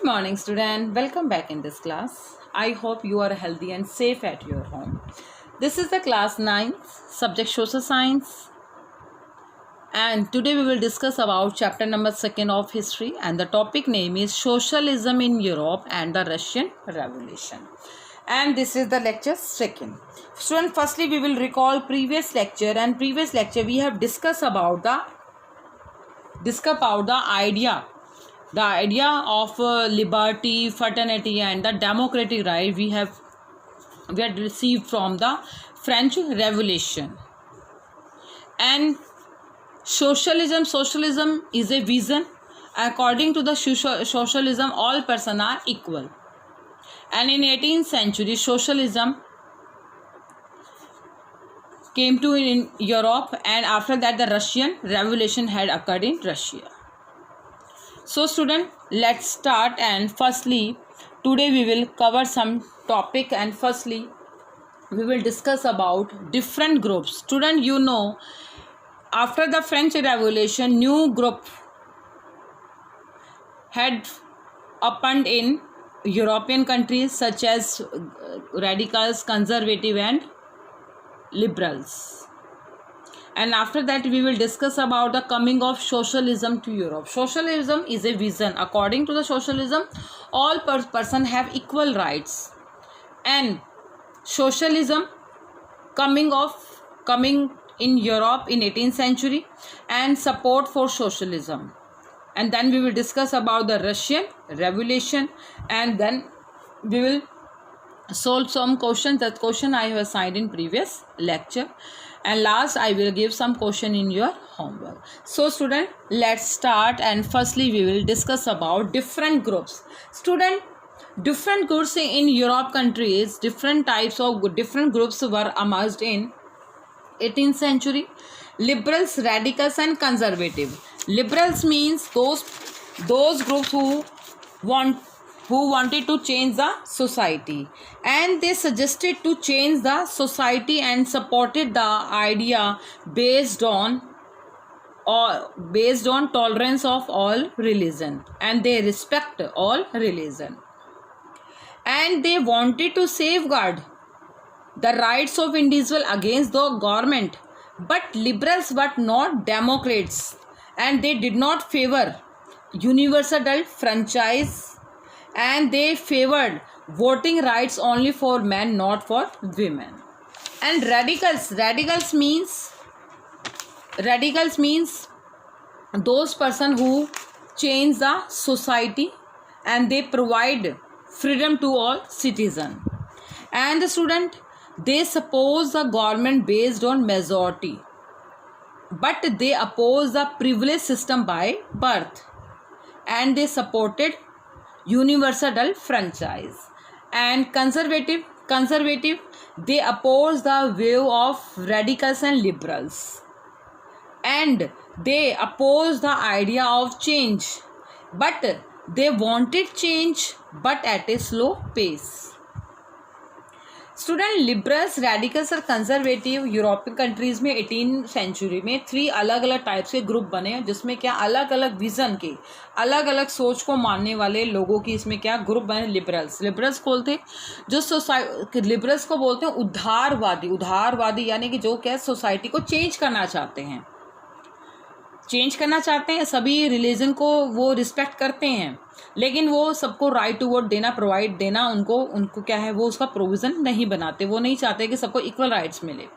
morning, student. Welcome back in this class. I hope you are healthy and safe at your home. This is the class 9, subject social science. And today we will discuss about chapter number 2 of history, and the topic name is Socialism in Europe and the Russian Revolution. And this is the lecture 2nd. Student, firstly we will recall previous lecture, and previous lecture we have discussed about the idea of liberty, fraternity and the democratic right we had received from the French Revolution. And socialism is a vision. According to the socialism, all persons are equal. And in 18th century, socialism came to in Europe, and after that the Russian Revolution had occurred in Russia. So student, let's start. And firstly, today we will cover some topic, and firstly we will discuss about different groups. Student, you know, after the French Revolution, new group had opened in European countries such as radicals, conservative and liberals. And after that we will discuss about the coming of socialism to Europe. Socialism is a vision. According to the socialism, all persons have equal rights. And socialism coming in Europe in 18th century, and support for socialism. And then we will discuss about the Russian Revolution, and then we will solve some questions. That question I have assigned in previous lecture, and last I will give some question in your homework. So student, let's start. And firstly we will discuss about different groups. Student, different groups in Europe countries, different types of different groups were emerged in 18th century. Liberals, radicals and conservative. Liberals means those groups who wanted to change the society, and they suggested to change the society and supported the idea based on tolerance of all religion, and they respect all religion, and they wanted to safeguard the rights of individual against the government. But liberals were not democrats, and they did not favor universal franchise, and they favored voting rights only for men, not for women. And radicals means those persons who change the society, and they provide freedom to all citizens. And the student, they suppose the government based on majority, but they oppose the privilege system by birth, and they supported universal franchise. And conservative, they oppose the view of radicals and liberals, and they oppose the idea of change, but they wanted change but at a slow pace. Student, liberals, radicals और conservative European countries में 18th century में 3 अलग अलग types के group बने, जिसमें क्या अलग अलग विज़न के, अलग अलग सोच को मानने वाले लोगों की इसमें क्या ग्रुप बने, लिबरल्स बोलते जो लिबरल्स को बोलते हैं उदारवादी यानी कि जो क्या सोसाइटी को चेंज करना चाहते हैं, सभी रिलीजन को वो रिस्पेक्ट करते हैं, लेकिन वो सबको राइट टू वोट देना उनको क्या है, वो उसका प्रोविज़न नहीं बनाते, वो नहीं चाहते कि सबको इक्वल राइट्स मिले।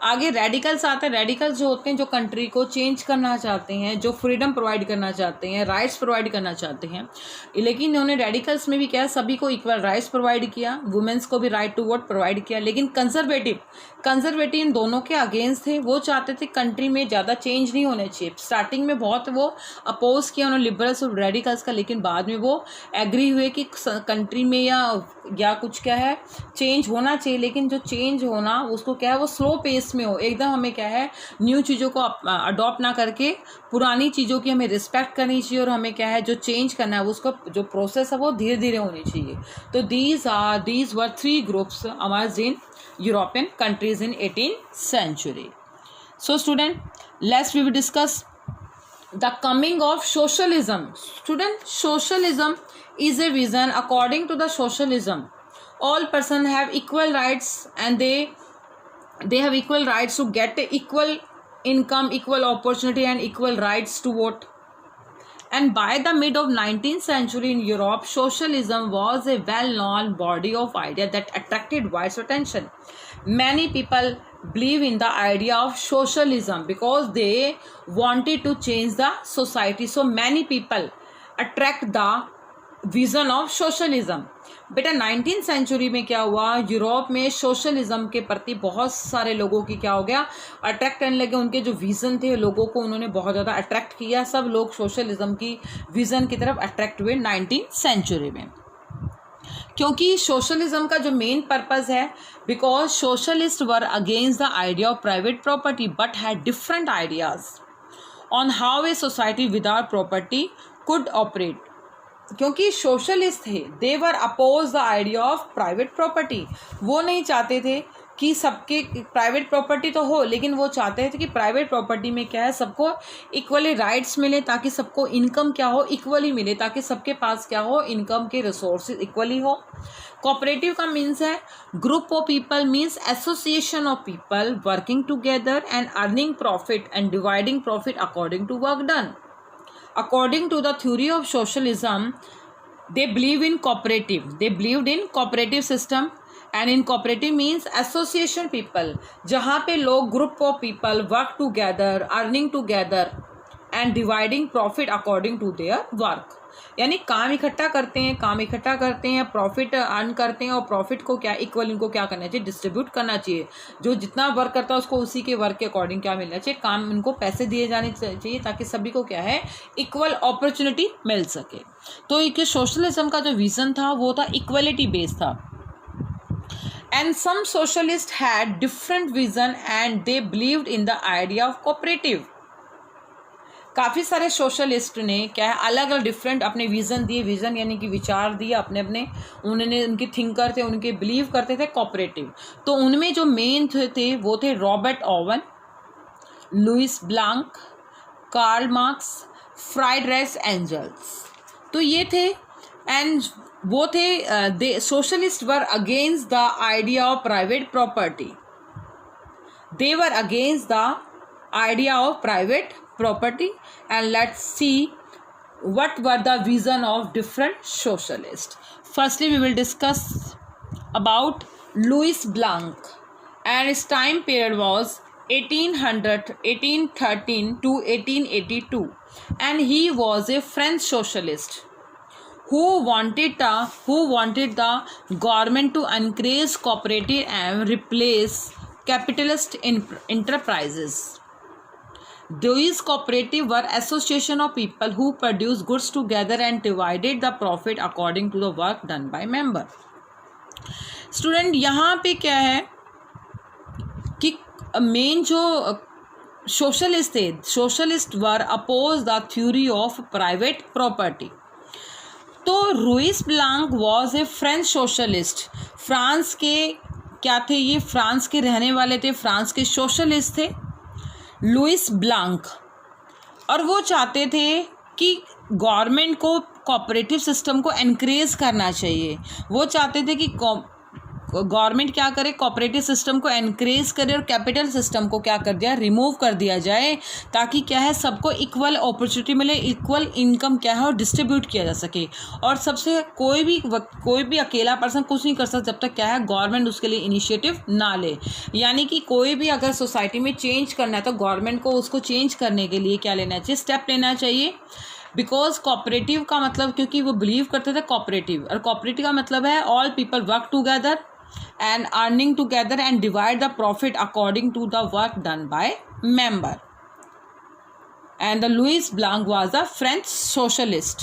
आगे रेडिकल्स आते हैं। रेडिकल्स जो होते हैं जो कंट्री को चेंज करना चाहते हैं, जो फ्रीडम प्रोवाइड करना चाहते हैं, राइट्स प्रोवाइड करना चाहते हैं, लेकिन इन्होंने रेडिकल्स में भी क्या सभी को इक्वल राइट्स प्रोवाइड किया, वुमेन्स को भी राइट टू वोट प्रोवाइड किया। लेकिन कंजर्वेटिव इन दोनों के अगेंस्ट थे। वो चाहते थे कंट्री में ज़्यादा चेंज नहीं होने चाहिए। स्टार्टिंग में बहुत वो अपोज किया उन्होंने लिबरल्स और रेडिकल्स का, लेकिन बाद में वो एग्री हुए कि कंट्री में या कुछ क्या है चेंज होना चाहिए, लेकिन जो चेंज होना उसको क्या है वो स्लो पेस में हो, एकदम हमें क्या है न्यू चीज़ों को अडॉप्ट ना करके पुरानी चीज़ों की हमें रिस्पेक्ट करनी चाहिए, और हमें क्या है जो चेंज करना है उसको जो प्रोसेस है वो धीरे धीरे होनी चाहिए। तो these were 3 groups emerged in European countries in 18th century. So student, we will discuss the coming of socialism. Student, socialism is a vision according to the socialism. All persons have equal rights and they have equal rights to get equal income, equal opportunity and equal rights to vote. And by the mid of 19th century in Europe, socialism was a well-known body of idea that attracted wide attention. Many people believe in the idea of socialism because they wanted to change the society. So many people attract the vision of socialism. बेटा 19th century में क्या हुआ, Europe में socialism के प्रति बहुत सारे लोगों की क्या हो गया, अट्रैक्ट करने लगे. उनके जो विज़न थे लोगों को उन्होंने बहुत ज़्यादा अट्रैक्ट किया. सब लोग सोशलिज्म की विज़न की तरफ अट्रैक्ट हुए 19th सेंचुरी में, क्योंकि सोशलिज्म का जो मेन पर्पज़ है, because socialist were against the idea of private property but had different ideas on how a society without property could operate. क्योंकि सोशलिस्ट थे, they were oppose the idea of private property. वो नहीं चाहते थे कि सबके private property तो हो, लेकिन वो चाहते थे कि प्राइवेट प्रॉपर्टी में क्या है, सबको इक्वली राइट्स मिले, ताकि सबको इनकम क्या हो, इक्वली मिले, ताकि सबके पास क्या हो, इनकम के रिसोर्सेज इक्वली हो. कोऑपरेटिव का मीन्स है group of people, means association of people working together and earning profit and dividing profit according to work done. According to the theory of socialism, they believed in cooperative system, and in cooperative means association people, जहाँ पे लोग group of people work together, earning together and dividing profit according to their work. यानी काम इकट्ठा करते हैं, profit earn करते हैं, और प्रॉफिट को क्या इक्वल इनको क्या करना चाहिए, डिस्ट्रीब्यूट करना चाहिए. जो जितना वर्क करता है उसको उसी के वर्क के अकॉर्डिंग क्या मिलना चाहिए, काम इनको पैसे दिए जाने चाहिए, ताकि सभी को क्या है, इक्वल अपॉर्चुनिटी मिल सके. तो एक सोशलिज्म का जो विज़न था वो था इक्वलिटी बेस्ड था. And some socialist had different vision and they believed in the idea of cooperative. काफ़ी सारे सोशलिस्ट ने क्या है, अलग अलग डिफरेंट अपने विज़न दिए. विज़न यानी कि विचार दिए अपने अपने, उन्होंने उनके थिंकर थे, उनके बिलीव करते थे कोऑपरेटिव. तो उनमें जो मेन थे वो थे Robert Owen, Louis Blanc, Karl Marx, Friedrich Engels. तो ये थे, एंड वो थे they socialist were against the idea of private property. They were against the idea of private property. And let's see what were the vision of different socialists. Firstly, we will discuss about Louis Blanc, and his time period was 1813 to 1882, and he was a French socialist who wanted the government to encourage cooperative and replace capitalist enterprises. These cooperative were association of people who produced goods together and divided the profit according to the work done by member. Student, यहाँ पे क्या है कि main जो socialist थे, socialist were oppose the theory of private property. तो Louis Blanc was a French socialist. France के क्या थे, ये फ्रांस के रहने वाले थे, फ्रांस के सोशलिस्ट थे लुइस ब्लांक. और वो चाहते थे कि गवर्नमेंट को कोऑपरेटिव सिस्टम को एनकरेज करना चाहिए. वो चाहते थे कि गवर्नमेंट क्या करे, कोऑपरेटिव सिस्टम को एनकरेज करे और कैपिटल सिस्टम को क्या कर दिया, रिमूव कर दिया जाए, ताकि क्या है, सबको इक्वल अपॉर्चुनिटी मिले, इक्वल इनकम क्या है और डिस्ट्रीब्यूट किया जा सके. और सबसे कोई भी अकेला पर्सन कुछ नहीं कर सकता जब तक क्या है, गवर्नमेंट उसके लिए इनिशिएटिव ना ले. यानी कि कोई भी अगर सोसाइटी में चेंज करना है तो गवर्नमेंट को उसको चेंज करने के लिए क्या लेना चाहिए, स्टेप लेना चाहिए. बिकॉज कोऑपरेटिव का मतलब, क्योंकि वो बिलीव करते थे कोऑपरेटिव, और कोऑपरेटिव का मतलब है all people work together and earning together and divide the profit according to the work done by member. And the Louis Blanc was a French socialist,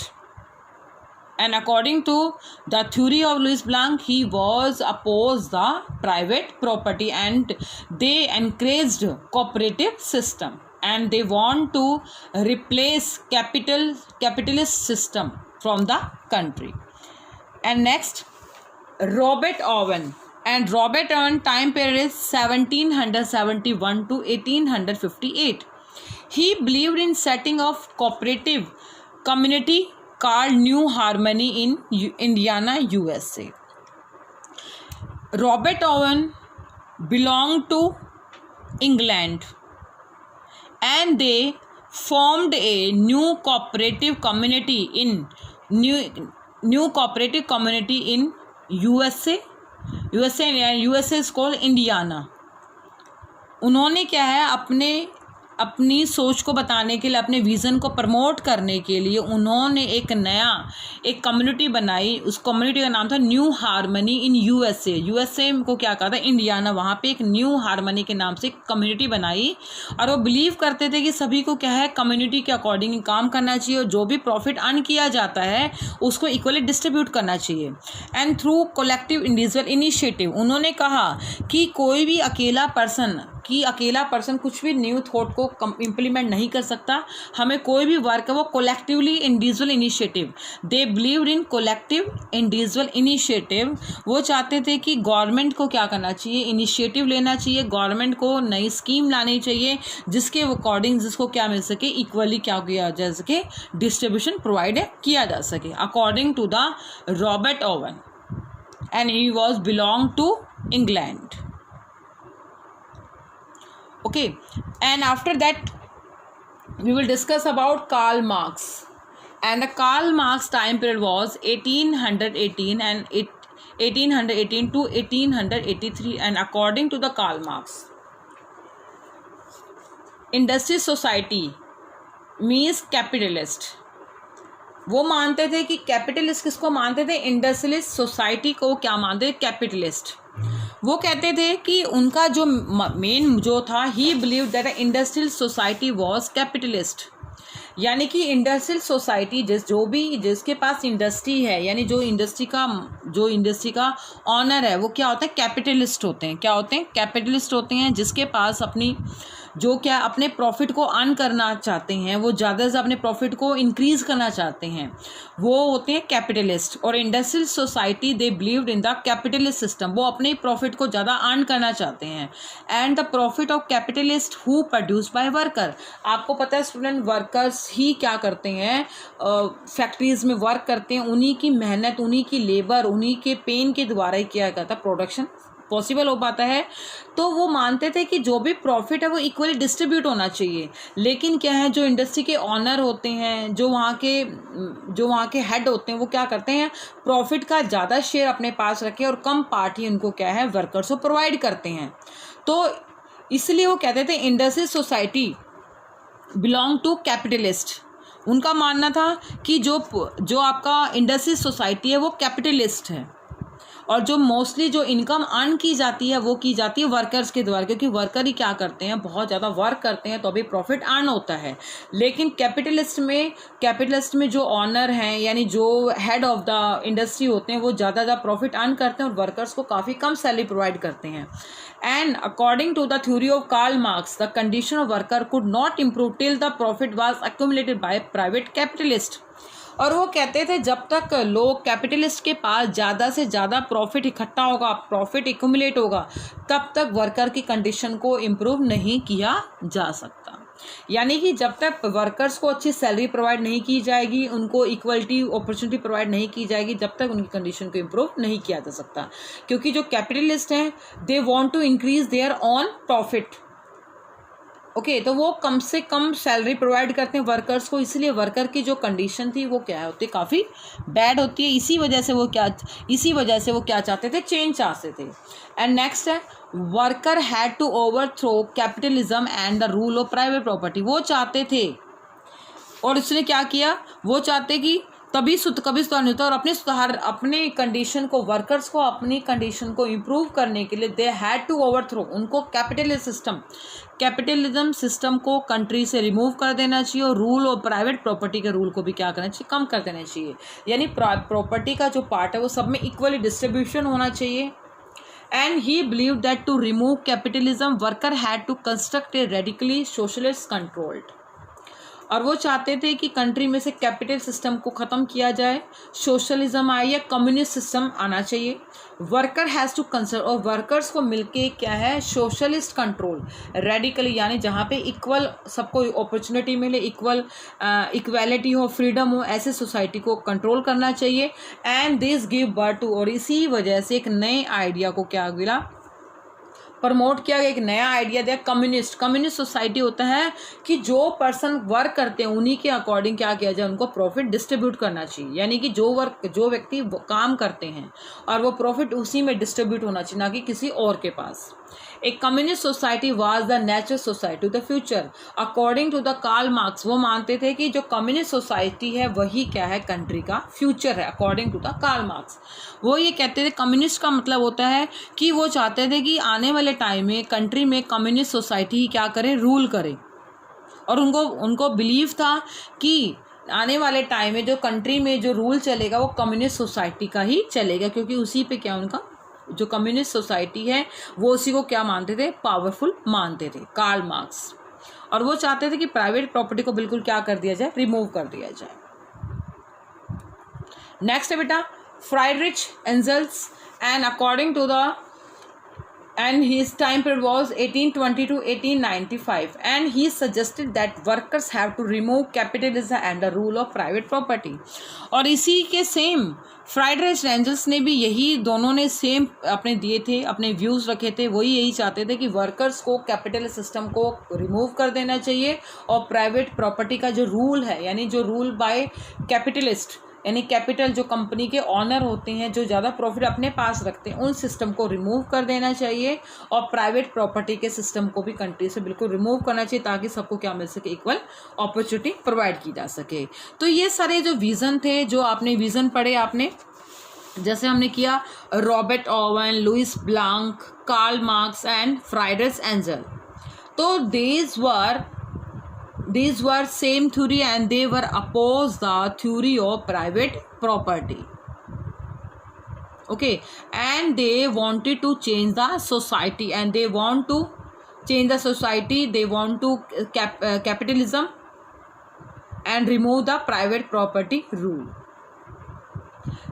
and according to the theory of Louis Blanc, he was opposed the private property and they encouraged cooperative system, and they want to replace capitalist system from the country. And next, Robert Owen. And Robert Owen time period is 1771 to 1858. He believed in setting of cooperative community called New Harmony in Indiana, USA. Robert Owen belonged to England and they formed a new cooperative community in USA. USA is called Indiana. उन्होंने क्या है अपनी सोच को बताने के लिए, अपने विज़न को प्रमोट करने के लिए उन्होंने एक कम्युनिटी बनाई. उस कम्युनिटी का नाम था न्यू हार्मनी इन यूएसए को क्या कहा था, इंडियाना. वहाँ पे एक न्यू हार्मनी के नाम से कम्युनिटी बनाई और वो बिलीव करते थे कि सभी को क्या है कम्युनिटी के अकॉर्डिंग काम करना चाहिए और जो भी प्रॉफिट अर्न किया जाता है उसको इक्वली डिस्ट्रीब्यूट करना चाहिए. And through collective individual initiative उन्होंने कहा कि कोई भी अकेला पर्सन कुछ भी न्यू थॉट को इम्प्लीमेंट नहीं कर सकता. हमें कोई भी वर्क है वो कोलेक्टिवली इंडिविजुअल इनिशिएटिव. दे बिलीव्ड इन कोलेक्टिव इंडिविजुअल इनिशिएटिव. वो चाहते थे कि गवर्नमेंट को क्या करना चाहिए, इनिशिएटिव लेना चाहिए. गवर्नमेंट को नई स्कीम लानी चाहिए जिसके अकॉर्डिंग जिसको क्या मिल सके, इक्वली क्या किया जा सके, डिस्ट्रीब्यूशन प्रोवाइड किया जा सके. According to the Robert Owen and he was belong to England. Okay, and after that we will discuss about Karl Marx. And the Karl Marx time period was 1818 and 1818 to 1883. And according to the Karl Marx, industry society means capitalist. वो मानते थे कि capitalist किसको मानते थे, industrialist society को क्या मानते थे, कैपिटलिस्ट. वो कहते थे कि उनका जो मेन जो था, ही believe that industrial society was capitalist. यानी कि इंडस्ट्रियल सोसाइटी जिसके पास इंडस्ट्री है, यानी जो इंडस्ट्री का ऑनर है वो क्या होता है, कैपिटलिस्ट होते हैं. क्या होते हैं, कैपिटलिस्ट होते हैं. जिसके पास अपने प्रॉफिट को अर्न करना चाहते हैं, वो ज़्यादा से अपने प्रॉफिट को इंक्रीज़ करना चाहते हैं, वो होते हैं कैपिटलिस्ट. और industrial society they believed in the capitalist system. वो अपने प्रॉफिट को ज़्यादा अर्न करना चाहते हैं. And the profit of capitalist who produce by worker. आपको पता है स्टूडेंट, वर्कर्स ही क्या करते हैं, फैक्ट्रीज में वर्क करते हैं. उन्हीं की मेहनत, उन्हीं की लेबर, उन्हीं के पेन के द्वारा ही किया जाता, प्रोडक्शन पॉसिबल हो पाता है. तो वो मानते थे कि जो भी प्रॉफिट है वो इक्वली डिस्ट्रीब्यूट होना चाहिए. लेकिन क्या है, जो इंडस्ट्री के ऑनर होते हैं, जो वहाँ के हेड होते हैं, वो क्या करते हैं, प्रॉफिट का ज़्यादा शेयर अपने पास रखे और कम पार्ट ही उनको क्या है, वर्कर्स को प्रोवाइड करते हैं. तो इसलिए वो कहते थे industry society belong to capitalist. उनका मानना था कि जो आपका इंडस्ट्री सोसाइटी है वो कैपिटलिस्ट है और जो मोस्टली जो इनकम अर्न की जाती है वो की जाती है वर्कर्स के द्वारा, क्योंकि वर्कर ही क्या करते हैं, बहुत ज़्यादा वर्क करते हैं तो अभी प्रॉफिट अर्न होता है. लेकिन कैपिटलिस्ट में जो ऑनर हैं, यानी जो हेड ऑफ द इंडस्ट्री होते हैं, वो ज़्यादा प्रॉफिट अर्न करते हैं और वर्कर्स को काफ़ी कम सैलरी प्रोवाइड करते हैं. And according to the theory of Karl Marx, the condition of worker could not improve till the profit was accumulated by private capitalist. और वो कहते थे जब तक लोग कैपिटलिस्ट के पास ज़्यादा से ज़्यादा प्रॉफिट इकट्ठा होगा, प्रॉफिट एक्यूमुलेट होगा, तब तक वर्कर की कंडीशन को इम्प्रूव नहीं किया जा सकता. यानी कि जब तक वर्कर्स को अच्छी सैलरी प्रोवाइड नहीं की जाएगी, उनको इक्वलिटी अपॉर्चुनिटी प्रोवाइड नहीं की जाएगी, जब तक उनकी कंडीशन को इम्प्रूव नहीं किया जा सकता. क्योंकि जो कैपिटलिस्ट हैं they want to increase their own profit. Okay, तो वो कम से कम सैलरी प्रोवाइड करते हैं वर्कर्स को, इसलिए वर्कर की जो कंडीशन थी वो क्या होती है, काफ़ी बैड होती है. इसी वजह से वो क्या चाहते थे, चेंज चाहते थे. एंड नेक्स्ट है, worker had to overthrow capitalism and the rule of private property. वो चाहते थे और उसने क्या किया, वो चाहते कि कभी सुधार नहीं होता और अपने कंडीशन को, वर्कर्स को अपनी कंडीशन को इम्प्रूव करने के लिए दे हैड टू ओवरथ्रो. उनको कैपिटलिज्म सिस्टम को कंट्री से रिमूव कर देना चाहिए और रूल और प्राइवेट प्रॉपर्टी के रूल को भी क्या करना चाहिए, कम कर देना चाहिए. यानी प्रॉपर्टी का जो पार्ट है वो सब में इक्वली डिस्ट्रीब्यूशन होना चाहिए. And he believe that to remove capitalism worker had to construct a radically socialist controlled. और वो चाहते थे कि कंट्री में से कैपिटल सिस्टम को ख़त्म किया जाए, सोशलिज्म आए या कम्युनिस्ट सिस्टम आना चाहिए. वर्कर हैज़ टू कंसर्न, और वर्कर्स को मिलके क्या है, सोशलिस्ट कंट्रोल, रेडिकली यानी जहाँ पे इक्वल सबको अपॉर्चुनिटी मिले, इक्वालिटी हो, फ्रीडम हो, ऐसे सोसाइटी को कंट्रोल करना चाहिए। And this give birth to, और इसी वजह से एक नए आइडिया को क्या मिला, प्रमोट किया गया, एक नया आइडिया दिया, कम्युनिस्ट सोसाइटी होता है कि जो पर्सन वर्क करते हैं उन्हीं के अकॉर्डिंग क्या किया जाए, उनको प्रॉफिट डिस्ट्रीब्यूट करना चाहिए, यानी कि जो व्यक्ति काम करते हैं और वो प्रॉफिट उसी में डिस्ट्रीब्यूट होना चाहिए, ना कि किसी और के पास। एक communist society was the natural society the future according to the Karl Marx. वो मानते थे कि जो कम्युनिस्ट सोसाइटी है वही क्या है, कंट्री का फ्यूचर है, according to the Karl Marx. वो ये कहते थे, कम्युनिस्ट का मतलब होता है कि वो चाहते थे कि आने वाले टाइम में कंट्री में कम्युनिस्ट सोसाइटी ही क्या करे, रूल करे। और उनको बिलीव था कि आने वाले टाइम में जो कंट्री में जो रूल चलेगा वो कम्युनिस्ट सोसाइटी का ही चलेगा, क्योंकि उसी पे क्या उनका जो कम्युनिस्ट सोसाइटी है वो उसी को क्या मानते थे, पावरफुल मानते थे, कार्ल मार्क्स। और वो चाहते थे कि प्राइवेट प्रॉपर्टी को बिल्कुल क्या कर दिया जाए, रिमूव कर दिया जाए। नेक्स्ट है बेटा Friedrich Engels, and according to the and his time period was 1820 to 1895, and he suggested that workers have to remove capitalism and the rule of private property। और इसी के सेम फ्राइडरिच एंजल्स ने भी यही, दोनों ने सेम अपने दिए थे, अपने व्यूज़ रखे थे, वही यही चाहते थे कि वर्कर्स को कैपिटलिस्ट सिस्टम को रिमूव कर देना चाहिए और प्राइवेट प्रॉपर्टी का जो रूल है, यानी जो रूल बाय कैपिटलिस्ट, यानी कैपिटल जो कंपनी के ऑनर होते हैं, जो ज़्यादा प्रॉफिट अपने पास रखते हैं, उन सिस्टम को रिमूव कर देना चाहिए और प्राइवेट प्रॉपर्टी के सिस्टम को भी कंट्री से बिल्कुल रिमूव करना चाहिए, ताकि सबको क्या मिल सके, इक्वल अपॉर्चुनिटी प्रोवाइड की जा सके। तो ये सारे जो विज़न थे, जो आपने विज़न पढ़े, आपने जैसे हमने किया Robert Owen, Louis Blanc, Karl Marx and Friedrich Engel. तो these were same theory and they were opposed the theory of private property, okay, and they wanted to change the society, and they want to change the society, they want to capitalism and remove the private property rule।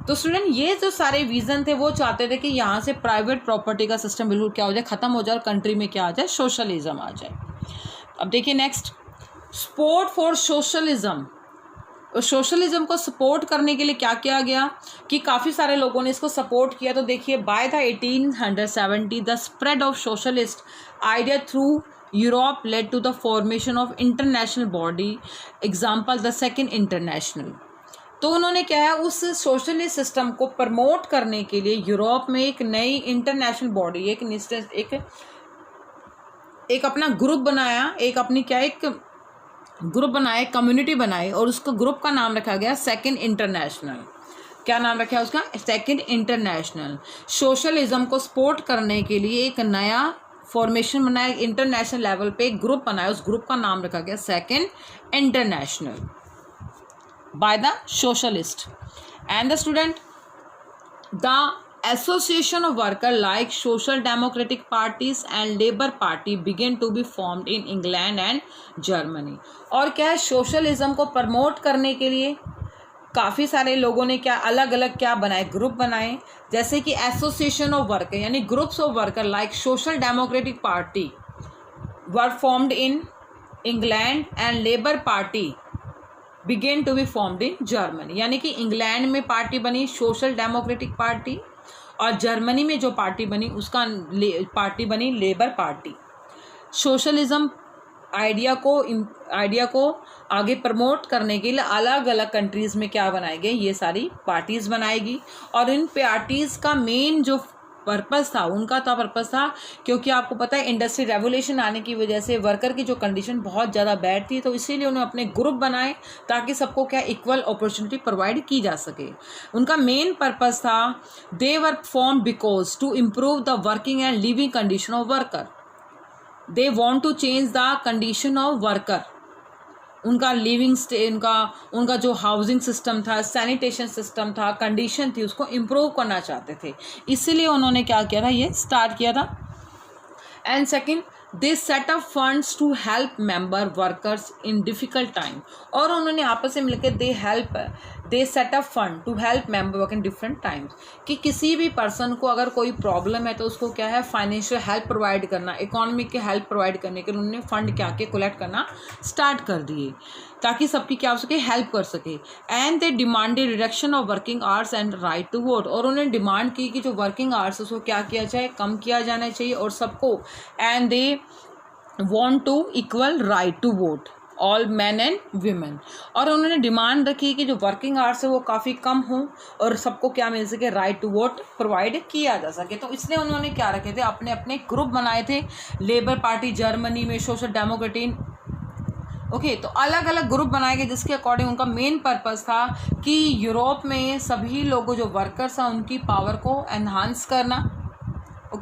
तो student ये जो सारे vision थे वो चाहते थे कि यहाँ से प्राइवेट प्रॉपर्टी का सिस्टम बिल्कुल क्या हो जाए, ख़त्म हो जाए और कंट्री में क्या आ जाए, सोशलिज्म आ जाए। अब देखिए next, support for socialism. Socialism को सपोर्ट करने के लिए क्या किया गया कि काफ़ी सारे लोगों ने इसको सपोर्ट किया। तो देखिए by the 1870 the spread of socialist idea through Europe led to the formation of international body, example the second international. तो उन्होंने क्या है, उस सोशलिस्ट सिस्टम को प्रमोट करने के लिए यूरोप में एक नई इंटरनेशनल बॉडी, एक अपना ग्रुप बनाया, एक अपनी क्या एक ग्रुप बनाए, कम्युनिटी बनाई, और उसको ग्रुप का नाम रखा गया सेकंड इंटरनेशनल। क्या नाम रखा है उसका, सेकंड इंटरनेशनल। सोशलिज्म को सपोर्ट करने के लिए एक नया फॉर्मेशन बनाया, इंटरनेशनल लेवल पे एक ग्रुप बनाया, उस ग्रुप का नाम रखा गया second international by the socialist. And the student, the Association of workers like social democratic parties and labor party began to be formed in England and Germany। और क्या है, सोशलिज्म को प्रमोट करने के लिए काफ़ी सारे लोगों ने क्या अलग अलग क्या बनाए, ग्रुप बनाए, जैसे कि एसोसिएशन ऑफ वर्कर, यानी groups of worker like social democratic party were formed in England and labour party began to be formed in Germany. यानी कि इंग्लैंड में पार्टी बनी सोशल डेमोक्रेटिक पार्टी, और जर्मनी में जो पार्टी बनी उसका पार्टी बनी लेबर पार्टी। सोशलिज्म आइडिया को आगे प्रमोट करने के लिए अलग अलग कंट्रीज़ में क्या बनाए गए, ये सारी पार्टीज़ बनाएगी। और इन पार्टीज़ का मेन जो पर्पस था, उनका तो पर्पस था, क्योंकि आपको पता है इंडस्ट्री रेवोल्यूशन आने की वजह से वर्कर की जो कंडीशन बहुत ज़्यादा बैड थी, तो इसीलिए उन्होंने अपने ग्रुप बनाए ताकि सबको क्या इक्वल अपॉर्चुनिटी प्रोवाइड की जा सके। उनका मेन पर्पस था, they were form because to improve the working and living condition of worker, they want to change the condition of worker. उनका लिविंग उनका जो हाउसिंग सिस्टम था, सैनिटेशन सिस्टम था, कंडीशन थी, उसको इम्प्रूव करना चाहते थे, इसीलिए उन्होंने क्या किया था, ये स्टार्ट किया था। And second, they set up funds to help member workers in difficult time. और उन्होंने आपस में मिलकर they set up fund to help member work in different times, कि किसी भी पर्सन को अगर कोई प्रॉब्लम है तो उसको क्या है फाइनेंशियल हेल्प प्रोवाइड करना, इकोनॉमिक के हेल्प प्रोवाइड करने के लिए उन्होंने फंड क्या के कलेक्ट करना स्टार्ट कर दिए ताकि सबकी क्या हो सके, हेल्प कर सके। And they demanded reduction of working hours and right to vote, और उन्होंने डिमांड की कि जो वर्किंग आवर्स उसको क्या किया जाए, कम किया जाना चाहिए और सबको, and they want to equal right to vote all man and women, और उन्होंने डिमांड रखी कि जो वर्किंग आवर्स है वो काफ़ी कम हो और सबको क्या मिल सके, राइट टू वोट प्रोवाइड किया जा सके। तो इसलिए उन्होंने क्या रखे थे, अपने अपने ग्रुप बनाए थे, लेबर पार्टी जर्मनी में, सोशल डेमोक्रेटिन, ओके तो अलग अलग ग्रुप बनाए गए जिसके अकॉर्डिंग उनका मेन पर्पस था कि यूरोप में सभी लोगों जो वर्कर्स हैं उनकी पावर को एनहांस करना,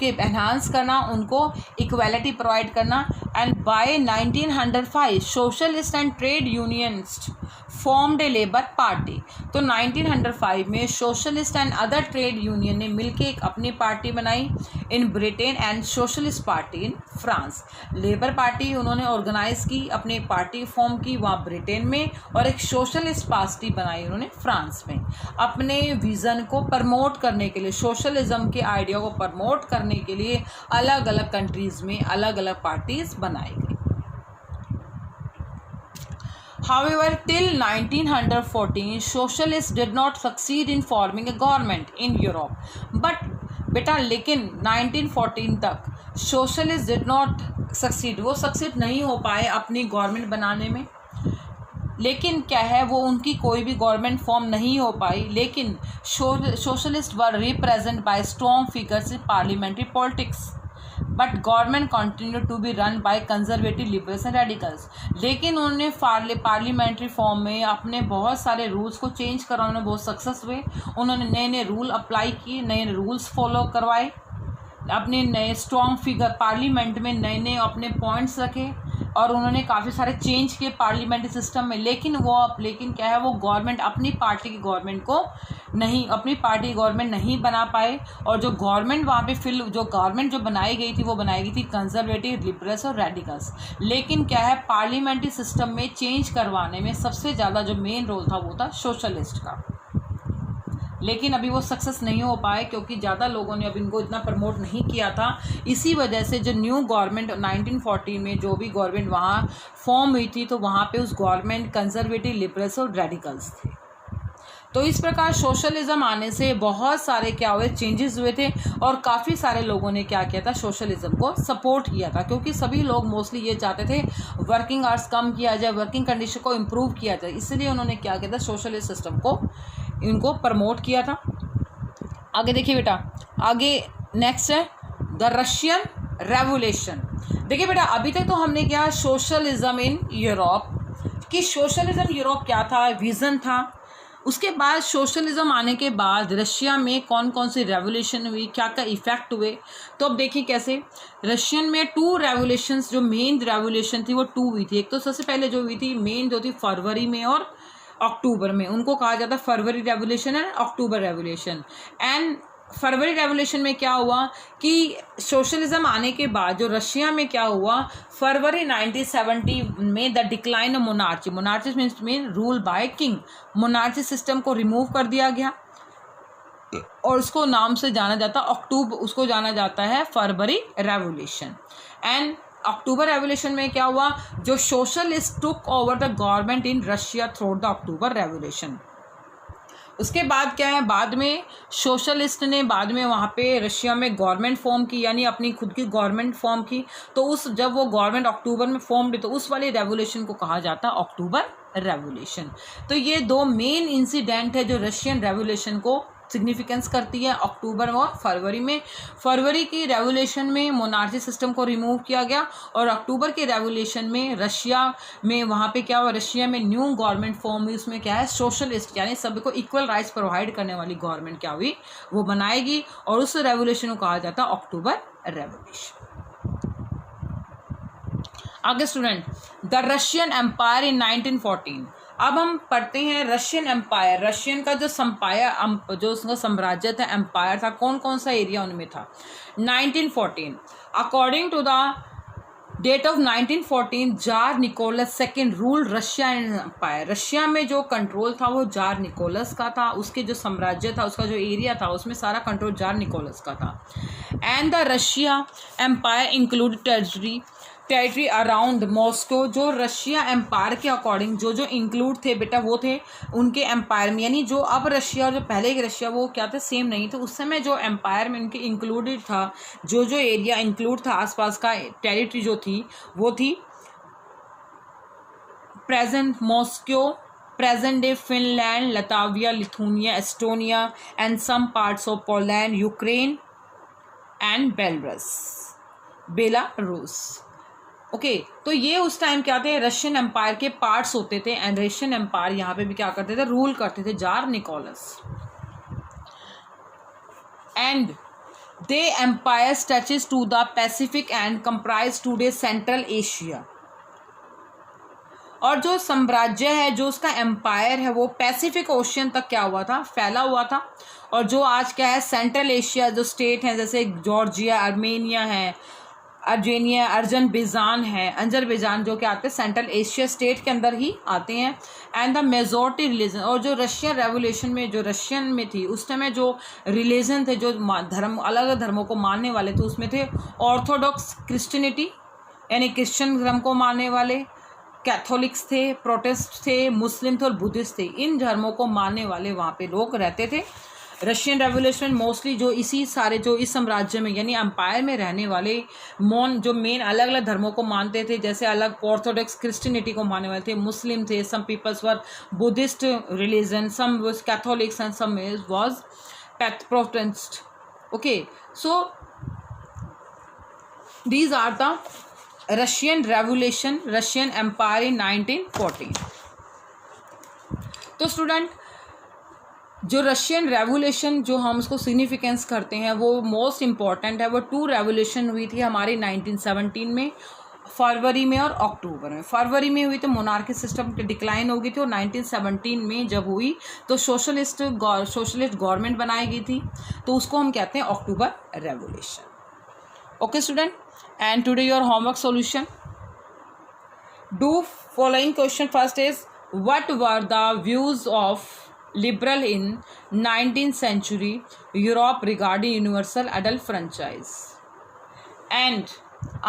एनहांस करना, उनको इक्वालिटी प्रोवाइड करना। And by 1905 socialist and trade unionist formed a labour party, तो 1905 में socialist and other trade union ने मिलकर एक अपनी पार्टी बनाई in Britain and socialist party in France. Labour party उन्होंने ऑर्गेनाइज की, अपनी पार्टी फॉर्म की वहाँ ब्रिटेन में, और एक सोशलिस्ट पार्टी बनाई उन्होंने फ्रांस में, अपने विज़न को प्रमोट करने के लिए, सोशलिज्म के आइडिया को प्रमोट करने के लिए अलग अलग कंट्रीज़ में अलग अलग पार्टीज बनाई गई। However, till 1914, socialists did not succeed in forming a government in Europe. But बेटा लेकिन 1914 तक socialists did not succeed, वो सक्सीड नहीं हो पाए अपनी गवर्नमेंट बनाने में। लेकिन क्या है, वो उनकी कोई भी गवर्नमेंट फॉर्म नहीं हो पाई, लेकिन socialist were represent by strong figures in parliamentary politics, but government continue to be run by conservative liberals and radicals. लेकिन उन्होंने पार्लियामेंट्री फॉर्म में अपने बहुत सारे रूल्स को चेंज करा, उन्होंने बहुत सक्सेस हुए, उन्होंने नए नए रूल अप्लाई किए, नए नए रूल्स फॉलो करवाए, अपने नए स्ट्रॉन्ग फिगर पार्लियामेंट में नए नए अपने पॉइंट्स रखे, और उन्होंने काफ़ी सारे चेंज किए पार्लियामेंट्री सिस्टम में। लेकिन क्या है, वो गवर्नमेंट अपनी पार्टी की गवर्नमेंट को नहीं, अपनी पार्टी की गवर्नमेंट नहीं बना पाए, और जो गवर्नमेंट वहाँ पे जो गवर्नमेंट जो बनाई गई थी वो बनाई गई थी कंजर्वेटिव, लिबरल्स और रेडिकल्स। लेकिन क्या है, पार्लियामेंट्री सिस्टम में चेंज करवाने में सबसे ज़्यादा जो मेन रोल था वो था सोशलिस्ट का। लेकिन अभी वो सक्सेस नहीं हो पाए क्योंकि ज़्यादा लोगों ने अभी इनको इतना प्रमोट नहीं किया था। इसी वजह से जो न्यू गवर्नमेंट 1914 में जो भी गवर्नमेंट वहाँ फॉर्म हुई थी, तो वहाँ पे उस गवर्नमेंट कंजर्वेटिव, लिबरल्स और रेडिकल्स थे। तो इस प्रकार सोशलिज्म आने से बहुत सारे क्या हुए, चेंजेस हुए थे, और काफ़ी सारे लोगों ने क्या किया था, सोशलिज्म को सपोर्ट किया था, क्योंकि सभी लोग मोस्टली ये चाहते थे वर्किंग आवर्स कम किया जाए, वर्किंग कंडीशन को इम्प्रूव किया जाए। इसलिए उन्होंने क्या किया था, सोशलिस्ट सिस्टम को इनको प्रमोट किया था। आगे देखिए बेटा, आगे नेक्स्ट है द रशियन रेवोल्यूशन। देखिए बेटा, अभी तक तो हमने क्या, सोशलिज्म इन यूरोप, कि सोशलिज्म यूरोप क्या था, विज़न था। उसके बाद सोशलिज्म आने के बाद रशिया में कौन कौन सी रेवोल्यूशन हुई, क्या क्या इफ़ेक्ट हुए, तो अब देखिए कैसे। रशियन में 2 रेवोल्यूशंस, जो मेन रेवोल्यूशन थी वो 2 हुई थी। एक तो सबसे पहले जो हुई थी मेन, जो थी फरवरी में और अक्टूबर में, उनको कहा जाता है February revolution and October revolution. And February revolution में क्या हुआ कि सोशलिज्म आने के बाद जो रशिया में क्या हुआ, फरवरी 1970 में the decline of monarchy, monarchy mean rule by king, monarchy system को रिमूव कर दिया गया और उसको नाम से जाना जाता उसको जाना जाता है February revolution. And October revolution में क्या हुआ, जो socialist took over the government in Russia through the October revolution. उसके बाद क्या है, बाद में सोशलिस्ट ने बाद में वहाँ पे रशिया में गवर्नमेंट फॉर्म की, यानी अपनी खुद की गवर्नमेंट फॉर्म की। तो जब वो गवर्नमेंट अक्टूबर में फॉर्म हुई तो उस वाली रेवोल्यूशन को कहा जाता है अक्टूबर रेवोल्यूशन। तो ये 2 मेन इंसिडेंट है जो रशियन रेवोल्यूशन को सिग्निफिकेंस करती है, अक्टूबर और फरवरी में। फरवरी की रेवोल्यूशन में मोनार्ची सिस्टम को रिमूव किया गया, और अक्टूबर के रेवोल्यूशन में रशिया में वहाँ पे क्या हुआ, रशिया में न्यू गवर्नमेंट फॉर्म हुई, उसमें क्या है, सोशलिस्ट, यानी सभी को इक्वल राइट्स प्रोवाइड करने वाली गवर्नमेंट क्या हुई, वो बनाएगी, और उस रेवोल्यूशन को कहा जाता है अक्टूबर रेवोल्यूशन। आगे student, the Russian empire in 1914। अब हम पढ़ते हैं रशियन एम्पायर, रशियन का जो उसका साम्राज्य था, एम्पायर था, कौन कौन सा एरिया उनमें था। 1914 according to the date of 1914 Tsar Nicholas second rule Russia empire. Russia में जो कंट्रोल था वो जार निकोलस का था, उसके जो साम्राज्य था, उसका जो एरिया था, उसमें सारा कंट्रोल जार निकोलस का था। And the Russia empire include territory around Moscow. जो रशिया एम्पायर के अकॉर्डिंग जो जो इंक्लूड थे बेटा वो थे उनके एम्पायर में, यानी जो अब रशिया और जो पहले के रशिया वो क्या थे, सेम नहीं थे। उस समय जो एम्पायर में उनके इंक्लूडेड था, जो जो एरिया इंक्लूड था आसपास का टेरिटरी जो थी वो थी present Moscow, present day Finland, Latvia, Lithuania, Estonia and some parts of Poland, Ukraine and Belarus. Okay तो ये उस टाइम क्या थे, रशियन एम्पायर के पार्ट्स होते थे। एंड रशियन एम्पायर यहाँ पे भी क्या करते थे, रूल करते थे Tsar Nicholas. And they empire stretches to the Pacific and comprise today central Asia. और जो साम्राज्य है, जो उसका एम्पायर है, वो पैसिफिक ओशियन तक क्या हुआ था, फैला हुआ था। और जो आज क्या है, सेंट्रल एशिया जो स्टेट हैं जैसे जॉर्जिया, आर्मेनिया है, अर्जेनिया, अजरबैजान जो क्या आते हैं सेंट्रल एशिया स्टेट के अंदर ही आते हैं। एंड द मेजॉरिटी रिलीजन, और जो रशियन रेवोल्यूशन में जो रशियन में थी उस समय जो रिलीजन थे, जो धर्म अलग अलग धर्मों को मानने वाले थे, उसमें थे ऑर्थोडॉक्स क्रिश्चियनिटी यानी क्रिश्चियन धर्म को मानने वाले, कैथोलिक्स थे, प्रोटेस्ट थे, मुस्लिम थे और बुद्धिस्ट थे। इन धर्मों को मानने वाले वहाँ पे लोग रहते थे। रशियन रेवोल्यूशन मोस्टली जो इसी सारे जो इस साम्राज्य में यानी एम्पायर में रहने वाले जो मेन अलग अलग धर्मों को मानते थे, जैसे अलग ऑर्थोडॉक्स क्रिश्चियनिटी को मानने वाले थे, मुस्लिम थे, some peoples were Buddhist religion, some was Catholics and some was Protestant. Okay so these are the Russian revolution, Russian empire in 1914। तो स्टूडेंट जो रशियन रेवोल्यूशन जो हम उसको सिग्निफिकेंस करते हैं वो मोस्ट इम्पॉर्टेंट है। वो 2 रेवोल्यूशन हुई थी हमारी 1917 में, फरवरी में और अक्टूबर में। फरवरी में हुई तो मोनार्की सिस्टम की डिक्लाइन हो गई थी, और 1917 में जब हुई तो सोशलिस्ट गवर्नमेंट बनाई गई थी, तो उसको हम कहते हैं October revolution. Okay student, and today your homework solution, do following question. First is what were the views of liberal in 19th century Europe regarding universal adult franchise? And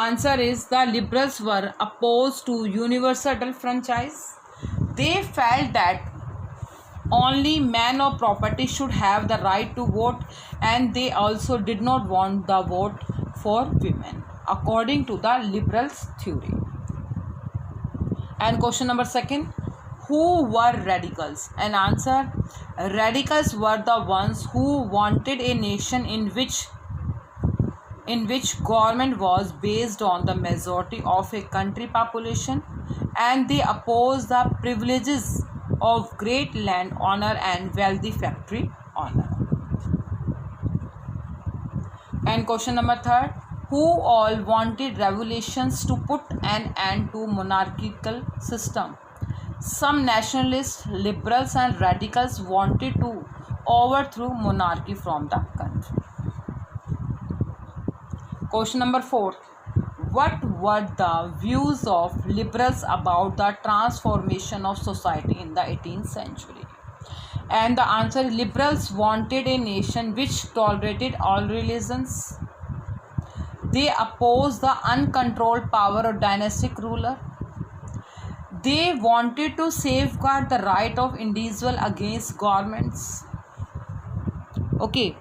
answer is the liberals were opposed to universal adult franchise. They felt that only man or property should have the right to vote, and they also did not want the vote for women according to the liberals theory. And question number 2, who were radicals? And answer, radicals were the ones who wanted a nation in which government was based on the majority of a country population, and they opposed the privileges of great land owner and wealthy factory owner. And question number 3, who all wanted revolutions to put an end to monarchical system? Some nationalists, liberals and radicals wanted to overthrow monarchy from the country. Question number 4, what were the views of liberals about the transformation of society in the 18th century? And the answer is, liberals wanted a nation which tolerated all religions. They opposed the uncontrolled power of dynastic ruler. They wanted to safeguard the right of individual against governments. Okay,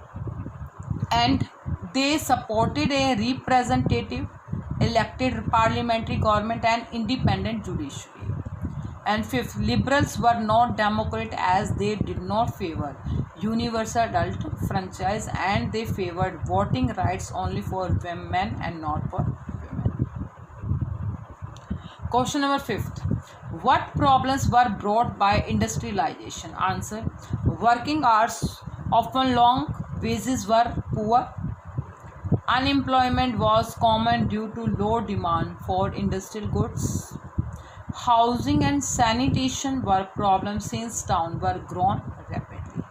and they supported a representative elected parliamentary government and independent judiciary. And 5th, liberals were not democrat as they did not favor universal adult franchise, and they favored voting rights only for women and not for women. Question number 5th, what problems were brought by industrialization? Answer, working hours often long, wages were poor, unemployment was common due to low demand for industrial goods, housing and sanitation were problems since towns were grown rapidly.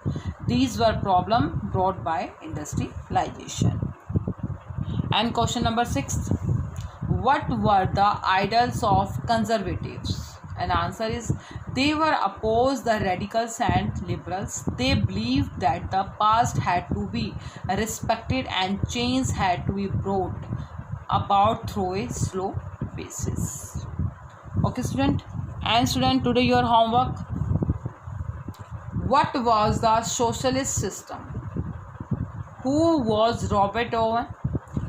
These were problems brought by industrialization. And question number 6, what were the idols of conservatives? And answer is they were opposed the radicals and liberals. They believed that the past had to be respected and change had to be brought about through a slow basis. Okay, student. And student, today your homework. What was the socialist system? Who was Robert Owen?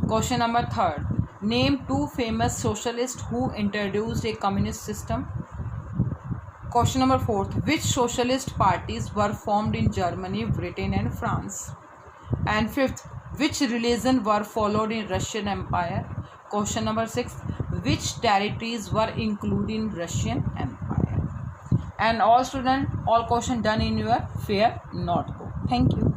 Question number 3. Name 2 famous socialists who introduced a communist system. Question number 4. Which socialist parties were formed in Germany, Britain and France? And 5th, which religion were followed in Russian Empire? Question number 6. Which territories were included in Russian Empire? And all students, all questions done in your fair notebook. Thank you.